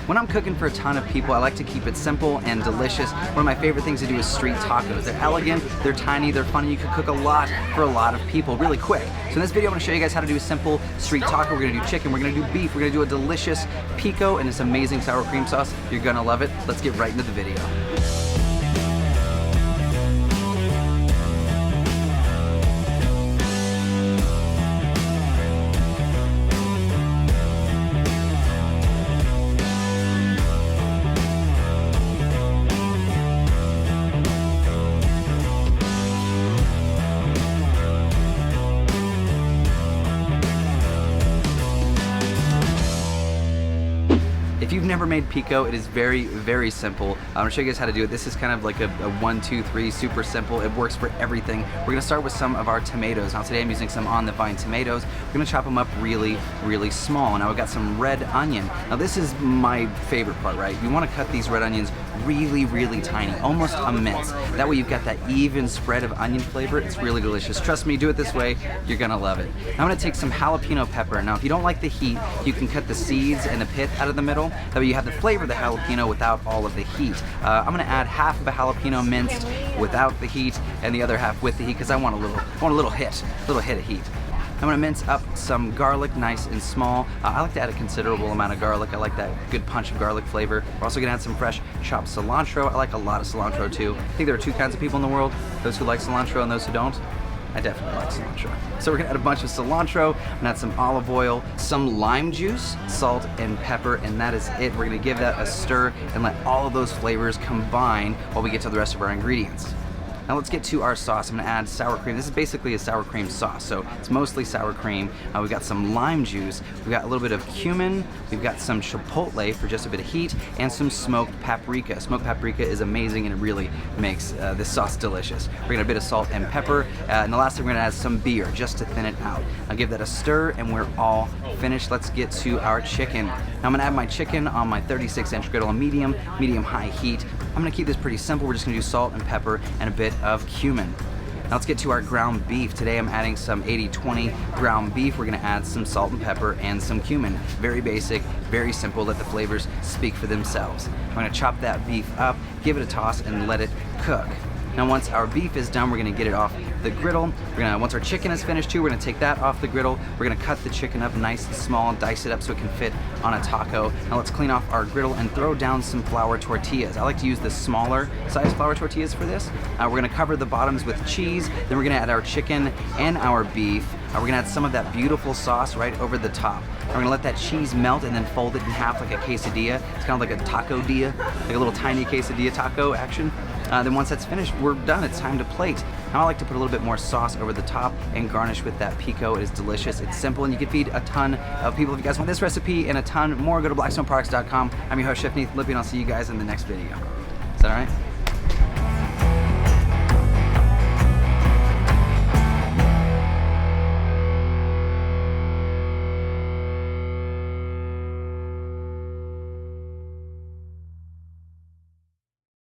When I'm cooking for a ton of people, I like to keep it simple and delicious. One of my favorite things to do is street tacos. They're elegant, they're tiny, they're funny. You can cook a lot for a lot of people really quick. So in this video, I'm gonna show you guys how to do a simple street taco. We're gonna do chicken, we're gonna do beef, we're gonna do a delicious pico and this amazing sour cream sauce. You're gonna love it. Let's get right into the video. If you've never made pico, it is very, very simple. I'm gonna show you guys how to do it. This is kind of like a 1, 2, 3, super simple. It works for everything. We're gonna start with some of our tomatoes. Now today I'm using some on the vine tomatoes. We're gonna chop them up really, really small. Now I've got some red onion. Now this is my favorite part, right? You wanna cut these red onions really, really tiny, almost a mince. That way you've got that even spread of onion flavor. It's really delicious. Trust me, do it this way, you're gonna love it. Now I'm gonna take some jalapeno pepper. Now if you don't like the heat, you can cut the seeds and the pith out of the middle. That way you have the flavor of the jalapeno without all of the heat. I'm gonna add half of a jalapeno minced without the heat and the other half with the heat because I want a little hit of heat. I'm gonna mince up some garlic nice and small. I like to add a considerable amount of garlic. I like that good punch of garlic flavor. We're also gonna add some fresh chopped cilantro. I like a lot of cilantro too. I think there are two kinds of people in the world, those who like cilantro and those who don't. I definitely like cilantro. So we're gonna add a bunch of cilantro, and add some olive oil, some lime juice, salt, and pepper, and that is it. We're gonna give that a stir and let all of those flavors combine while we get to the rest of our ingredients. Now let's get to our sauce. I'm gonna add sour cream. This is basically a sour cream sauce, so it's mostly sour cream. We've got some lime juice, we've got a little bit of cumin, we've got some chipotle for just a bit of heat, and some smoked paprika. Smoked paprika is amazing and it really makes this sauce delicious. We're gonna add a bit of salt and pepper, and the last thing we're gonna add some beer just to thin it out. I'll give that a stir and we're all finished. Let's get to our chicken. Now I'm gonna add my chicken on my 36-inch griddle on medium-high heat. I'm gonna keep this pretty simple. We're just gonna do salt and pepper and a bit of cumin. Now let's get to our ground beef. Today I'm adding some 80-20 ground beef. We're gonna add some salt and pepper and some cumin. Very basic, very simple. Let the flavors speak for themselves. I'm gonna chop that beef up, give it a toss, and let it cook. Now once our beef is done, we're gonna get it off the griddle. Once our chicken is finished too, we're gonna take that off the griddle. We're gonna cut the chicken up nice and small, dice it up so it can fit on a taco. Now let's clean off our griddle and throw down some flour tortillas. I like to use the smaller size flour tortillas for this. We're gonna cover the bottoms with cheese, then we're gonna add our chicken and our beef. We're gonna add some of that beautiful sauce right over the top. We're gonna let that cheese melt and then fold it in half like a quesadilla. It's kind of like a tacodilla, like a little tiny quesadilla taco action. Then once that's finished, we're done. It's time to plate. Now I like to put a little bit more sauce over the top and garnish with that pico. It is delicious, it's simple, and you can feed a ton of people. If you guys want this recipe and a ton more, go to blackstoneproducts.com. I'm your host, Chef Nathan Lippy, and I'll see you guys in the next video. Is that all right?